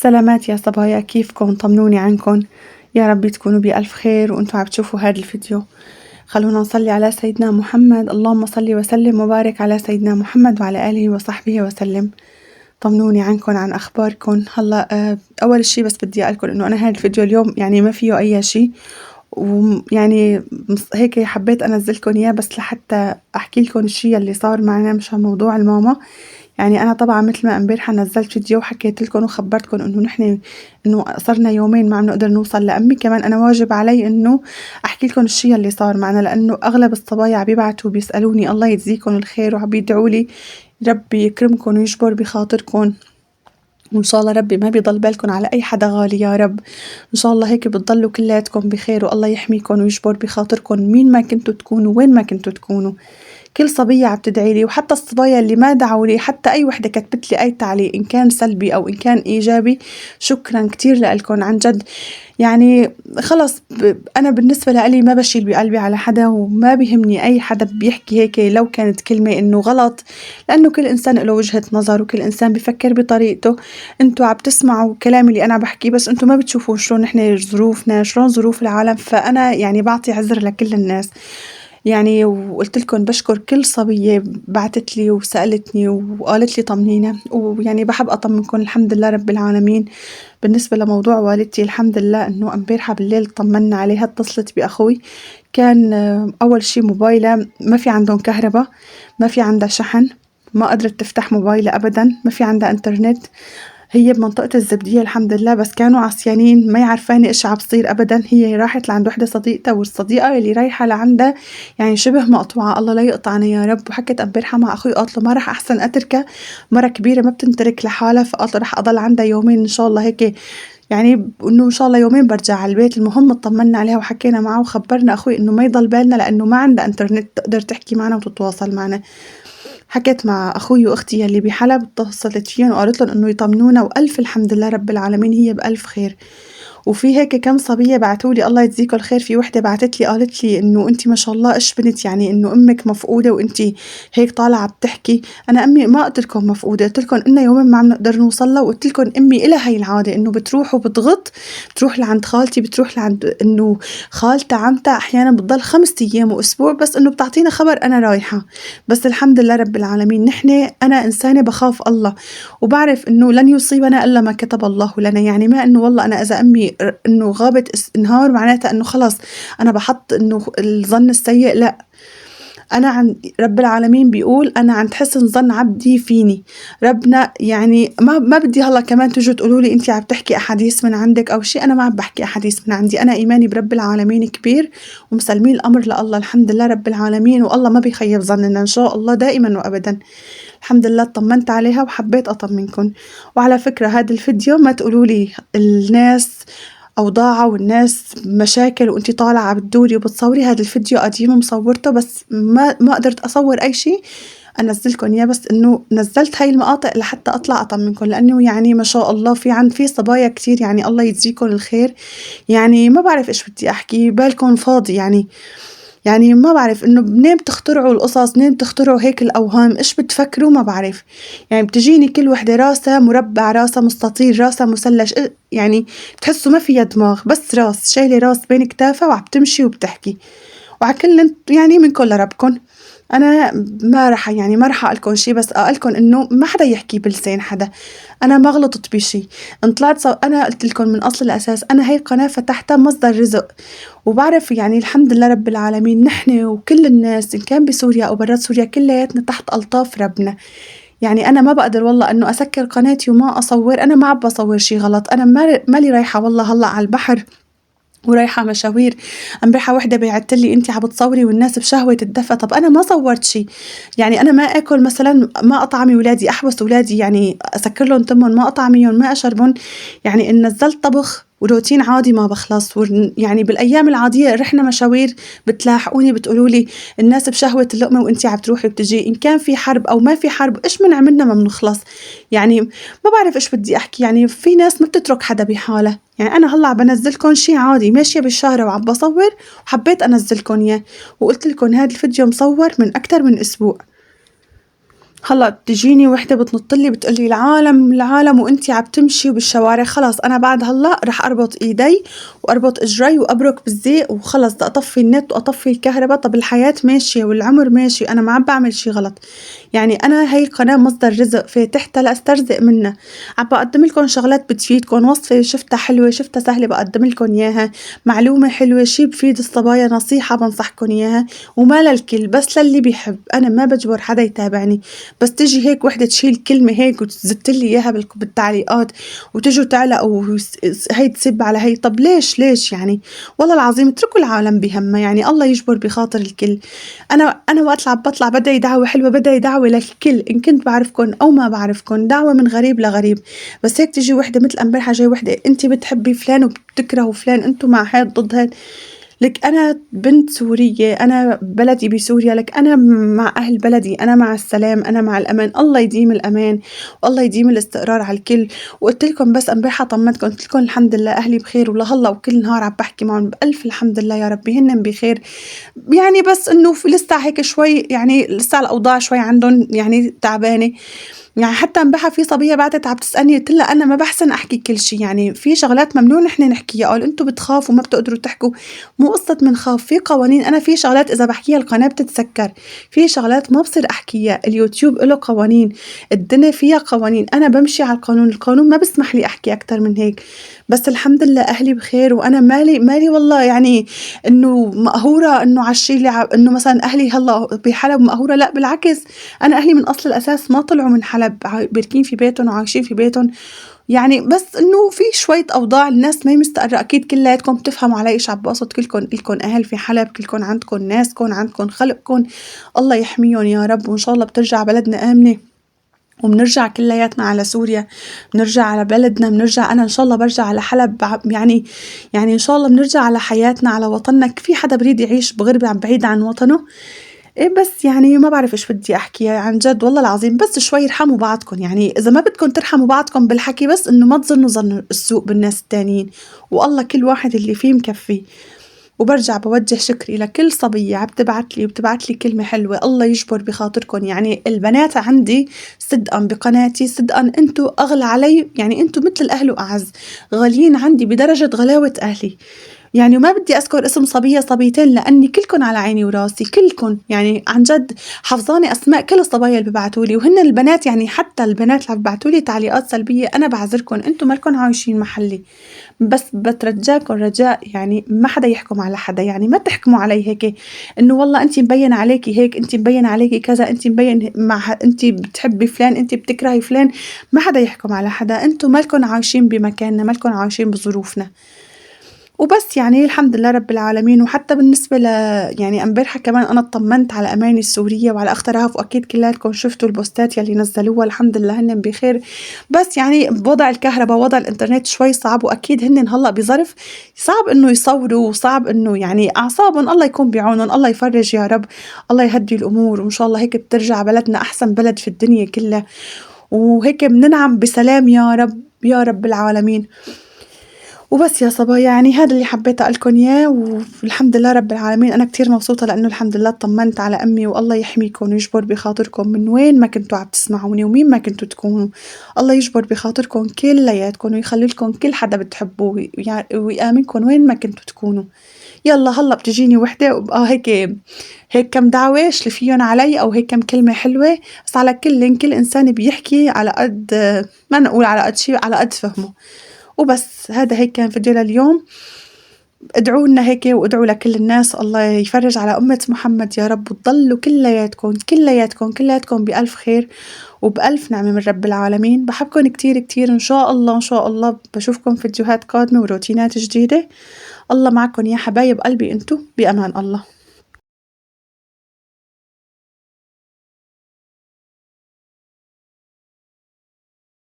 سلامات يا صبايا، كيفكن؟ طمنوني عنكن. يا رب تكونوا بألف خير وانتوا عم تشوفوا هذا الفيديو. خلونا نصلي على سيدنا محمد. اللهم صل وسلم وبارك على سيدنا محمد وعلى آله وصحبه وسلم. طمنوني عنكن، عن أخباركن. هلا أول شي بس بدي أقولكن إنه أنا هذا الفيديو اليوم يعني ما فيه أي شي، ويعني هيك حبيت أنزلكن إياه بس لحتى أحكي لكم الشي اللي صار معنا مشان موضوع الماما. يعني أنا طبعا مثل ما امبارحة نزلت فيديو وحكيت لكم وخبرتكم إنه نحن إنه صرنا يومين ما عم نقدر نوصل لأمي. كمان أنا واجب علي إنه أحكي لكم الشي اللي صار معنا، لأنه أغلب الصبايا عم بيبعتوا بيسألوني الله يجزيكم الخير وعم بيدعوا لي ربي يكرمكم ويجبر بخاطركم، وإن شاء الله ربي ما بيضل بالكم على أي حدا غالي يا رب. إن شاء الله هيك بتضلوا كلياتكم بخير والله يحميكم ويجبر بخاطركم مين ما كنتوا تكونوا وين ما كنتوا تكونوا. كل صبية عم تدعي لي، وحتى الصبايا اللي ما دعوا لي، حتى أي وحدة كتبت لي أي تعليق إن كان سلبي أو إن كان إيجابي، شكرا كتير لألكم عن جد. يعني خلص أنا بالنسبة لي ما بشيل بقلبي على حدا، وما بيهمني أي حدا بيحكي هيك لو كانت كلمة إنه غلط، لأنه كل إنسان له وجهة نظر وكل إنسان بيفكر بطريقته. انتوا عم تسمعوا كلامي اللي أنا بحكيه، بس انتوا ما بتشوفوا شلون نحن ظروفنا، شلون ظروف العالم. فأنا يعني بعطي عذر لكل الناس يعني. وقلت لكم بشكر كل صبية بعتت لي وسألتني وقالت لي طمنينا، ويعني بحب أطمنكم الحمد لله رب العالمين. بالنسبة لموضوع والدتي الحمد لله إنه امبارحة بالليل طمنا عليها، اتصلت بأخوي. كان أول شي موبايلها ما في عندهم كهرباء، ما في عندها شحن، ما قدرت تفتح موبايلها أبدا، ما في عندها إنترنت. هي بمنطقة الزبدية الحمد لله، بس كانوا عصيانين ما يعرفاني إيش عم بصير أبدا. هي راحت لعند وحدة صديقتها، والصديقة اللي رايحة لعندها يعني شبه مقطوعة، الله لا يقطعنا يا رب. وحكت امبارحة مع أخوي قالت له ما رح أحسن أتركها، مرة كبيرة ما بتنترك لحالها، فقالت له رح أضل عندها يومين إن شاء الله هيك، يعني إنه إن شاء الله يومين برجع على البيت. المهم اطمنا عليها وحكينا معه وخبرنا أخوي إنه ما يضل بالنا، لأنه ما عندها إنترنت تقدر تحكي معنا وتتواصل معنا. حكيت مع أخوي وأختي يلي بحلب، اتصلت فيهم وقالت لهم إنه يطمنونا، وألف الحمد لله رب العالمين هي بألف خير. وفي هيك كم صبية بعتولي الله يجزيكم الخير. في وحدة بعتت لي قالت لي إنه أنتِ ما شاء الله إيش بنت، يعني إنه أمك مفقودة وأنتِ هيك طالعة بتحكي. أنا أمي ما قلت لكم مفقودة، قلت لكم إنه يومين ما عم نقدر نوصل لها، وقلت لكم أمي إلها هي العادة إنه بتروح وبتغط، بتروح لعند خالتي، بتروح لعند إنه خالتها عمتها، أحيانا بتضل 5 أيام وأسبوع، بس إنه بتعطينا خبر أنا رايحة. بس الحمد لله رب العالمين نحن أنا إنسانة بخاف الله، وبعرف إنه لن يصيبنا إلا ما كتب الله لنا. يعني ما إنه والله أنا إذا أمي إنه غابت نهار معناتها إنه خلص أنا بحط إنه الظن السيء، لا. أنا عند رب العالمين بيقول أنا عند حسن ظن عبدي فيني. ربنا يعني ما بدي هلا كمان تجوا تقولوا لي أنت عم تحكي أحاديث من عندك أو شيء. أنا ما عم بحكي أحاديث من عندي، أنا إيماني برب العالمين كبير ومسلمين الأمر لله الحمد لله رب العالمين، والله ما بيخيب ظننا إن شاء الله دائما وأبدا. الحمد لله طمنت عليها وحبيت أطمنكم. وعلى فكرة هذا الفيديو ما تقولوا لي الناس أوضاعها والناس مشاكل وانتي طالعة بتدوري وبتصوري، هذا الفيديو قديم مصورته بس ما قدرت أصور أي شيء أنزلكم إياه، بس إنه نزلت هاي المقاطع لحتى أطلع أطمنكم، لأنه يعني ما شاء الله في صبايا كتير يعني الله يجزيكم الخير. يعني ما بعرف إيش بدي أحكي، بالكم فاضي يعني ما بعرف إنه منين بتخترعوا القصص، منين بتخترعوا هيك الأوهام، إيش بتفكروا ما بعرف. يعني بتجيني كل وحدة راسها مربع، راسها مستطيل، راسها مثلث، يعني بتحسوا ما فيها دماغ، بس راس شايلة راس بين كتافها وعم تمشي وبتحكي. وعكل يعني من كل ربكن. أنا ما رح أقلكن شي، بس أقلكن إنه ما حدا يحكي بلسان حدا. أنا ما غلطت بشي، إن طلعت أنا قلت لكم من أصل الأساس أنا هاي القناة فتحتها مصدر رزق، وبعرف يعني الحمد لله رب العالمين نحن وكل الناس إن كان بسوريا أو برات سوريا كلياتنا تحت ألطاف ربنا. يعني أنا ما بقدر والله إنه أسكر قناتي وما أصور. أنا ما عم بصور شي غلط، أنا مالي رايحة والله هلا على البحر ورايحة مشاوير. امبارحة وحدة بعتلي انتي عم بتصوري والناس بشهوة الدفا، طب انا ما صورت شي. يعني انا ما اكل مثلا، ما اطعمي ولادي، احبس ولادي يعني اسكر لهم تمهم، ما اطعميهم، ما اشربهم. يعني ان نزلت طبخ وروتين عادي ما بخلص. يعني بالايام العادية رحنا مشاوير بتلاحقوني بتقولوا لي الناس بشهوة اللقمة وانتي عم تروحي بتجي، ان كان في حرب او ما في حرب ايش من عملنا ما بنخلص. يعني ما بعرف ايش بدي احكي. يعني في ناس ما بتترك حدا بحاله. يعني أنا هلأ بنزلكن شي عادي ماشية بالشارع وعم بصور وحبيت أنزلكن إياه، وقلت لكم هذا الفيديو مصور من أكتر من أسبوع. هلأ بتجيني وحدة بتنطّلي بتقول لي العالم العالم وأنتِ عم تمشي بالشوارع، خلص أنا بعد هلأ رح أربط إيدي وأربط إجري وأبرك بالزيق وخلص بدي أطفّي النت وأطفّي الكهربا، طَب الحياة ماشية والعمر ماشي أنا ما عم باعمل شي غلط، يعني أنا هاي القناة مصدر رزق فاتحتها لأسترزق منّا، عم باقدّم لكم شغلات بتفيدكم، وصفة شفتها حلوة شفتها سهلة باقدّم لكم إياها، معلومة حلوة شي بفيد الصبايا نصيحة بانصحكن إياها، وما للكل بس للي بيحب، أنا ما باجبر حدا يتابعني. بس تيجي هيك وحدة تشيل كلمة هيك وتزتلي إياها بالتعليقات وتيجوا تعلقوا هي تسب على هي، طب ليش يعني؟ والله العظيم اتركوا العالم بهمها، يعني الله يجبر بخاطر الكل. أنا وقت بطلع بدعي دعوة حلوة، بدعي دعوة للكل إن كنت بعرفكن أو ما بعرفكن، دعوة من غريب لغريب. بس هيك تيجي وحدة مثل امبارحة جاي وحدة أنت بتحبي فلان وبتكرهوا فلان، أنتوا مع هاد ضد هاد. لك أنا بنت سورية، أنا بلدي بسوريا، لك أنا مع أهل بلدي، أنا مع السلام، أنا مع الأمان، الله يديم الأمان والله يديم الاستقرار على الكل. وقلت لكم بس امبارحة طمنتكم قلت لكم الحمد لله أهلي بخير، ولهلا وكل نهار عم بحكي معهم بألف الحمد لله يا ربي هن بخير. يعني بس إنه في لسه هيك شوي، يعني لسه الأوضاع شوي عندهم يعني تعبانة. يعني حتى امبارحة في صبية بعتت عم تسألني قلت لها أنا ما بحسن أحكي كل شي، يعني في شغلات ممنوع نحن نحكيها، قال أنتوا بتخافوا ما بتقدروا تحكوا. مو قصة منخاف، في قوانين، أنا في شغلات إذا بحكيها القناة بتتسكر، في شغلات ما بصير أحكيها، اليوتيوب له قوانين، الدنيا فيها قوانين، أنا بمشي على القانون، القانون ما بسمح لي أحكي أكتر من هيك. بس الحمد لله أهلي بخير، وأنا مالي والله يعني إنه مقهورة إنه عالشي إنه مثلا أهلي هلا بحلب مقهورة، لا بالعكس، أنا أهلي من أصل الأساس ما طلعوا من حلب، باركين في بيتهم وعايشين في بيتهم. يعني بس إنه في شوية أوضاع الناس ما هي مستقرة، أكيد كلياتكم بتفهموا علي إيش عم بقصد، إلكم أهل في حلب، كلكم عندكم ناسكم، عندكم خلقكم، الله يحميهم يا رب، وإن شاء الله بترجع بلدنا آمنة وبنرجع كلياتنا على سوريا، بنرجع على بلدنا، بنرجع أنا إن شاء الله برجع على حلب، يعني إن شاء الله بنرجع على حياتنا على وطننا. في حدا بريد يعيش بغربة بعيد عن وطنه؟ إيه بس يعني ما بعرف إيش بدي أحكي عن جد والله العظيم، بس شوي ارحموا بعضكم، يعني إذا ما بدكم ترحموا بعضكم بالحكي بس إنه ما تظنوا ظن السوء بالناس التانيين، والله كل واحد اللي فيه مكفيه. وبرجع بوجه شكري لكل صبية عم تبعت لي وبتبعت لي كلمة حلوة، الله يجبر بخاطركم، يعني البنات عندي صدقا بقناتي صدقا انتوا أغلى علي، يعني انتوا مثل الأهل وأعز، غاليين عندي بدرجة غلاوة أهلي. يعني وما بدي أذكر اسم صبية صبيتين لأني كلكن على عيني وراسي، كلكن يعني عن جد حافظاني أسماء كل الصبايا اللي ببعتولي، وهن البنات يعني حتى البنات اللي ببعتولي تعليقات سلبية أنا بعذركن، انتوا مالكن عايشين محلي. بس بترجاكم رجاء يعني ما حدا يحكم على حدا، يعني ما تحكموا علي هيك إنه والله أنتِ مبين عليكِ هيك، أنتِ مبين عليكِ كذا، أنتِ مبين أنتِ بتحبي فلان، أنتِ بتكرهي فلان، ما حدا يحكم على حدا، أنتم مالكن عايشين بمكاننا، مالكن عايشين بظروفنا. وبس يعني الحمد لله رب العالمين. وحتى بالنسبة يعني امبارحة كمان أنا اطمنت على أماني السورية وعلى أخت رهف، وأكيد كلاتكم شفتوا البوستات يلي نزلوها، الحمد لله هن بخير. بس يعني بوضع الكهرباء ووضع الإنترنت شوي صعب، وأكيد هن هلأ بظرف صعب إنه يصوروا، وصعب إنه يعني أعصابهم الله يكون بعونهم، الله يفرج يا رب، الله يهدي الأمور، وإن شاء الله هيك بترجع بلدنا أحسن بلد في الدنيا كلها، وهيك بننعم بسلام يا رب يا رب العالمين. وبس يا صبايا يعني هذا اللي حبيت أقلكن إياه، والحمد لله رب العالمين أنا كتير مبسوطة لأنه الحمد لله اطمنت على أمي، والله يحميكم ويجبر بخاطركم من وين ما كنتوا عم تسمعوني ومين ما كنتوا تكونوا، الله يجبر بخاطركم كلياتكم ويخلي لكم كل حدا بتحبوه ويآمنكم وين ما كنتوا تكونوا. يلا هلا بتجيني وحدة وبقى هيك كم دعوة اللي فيهم علي، أو هيك كم كلمة حلوة، بس على كل إنسان بيحكي على قد ما نقول على قد شي على قد فهمه. وبس هذا هيك كان فيديو لليوم. ادعوا لنا هيك وادعوا لكل الناس الله يفرج على أمة محمد يا رب، وتضلوا كلياتكم بألف خير وبألف نعمة من رب العالمين. بحبكم كتير كتير، إن شاء الله إن شاء الله بشوفكم فيديوهات قادمة وروتينات جديدة. الله معكم يا حبايب قلبي، انتو بأمان الله.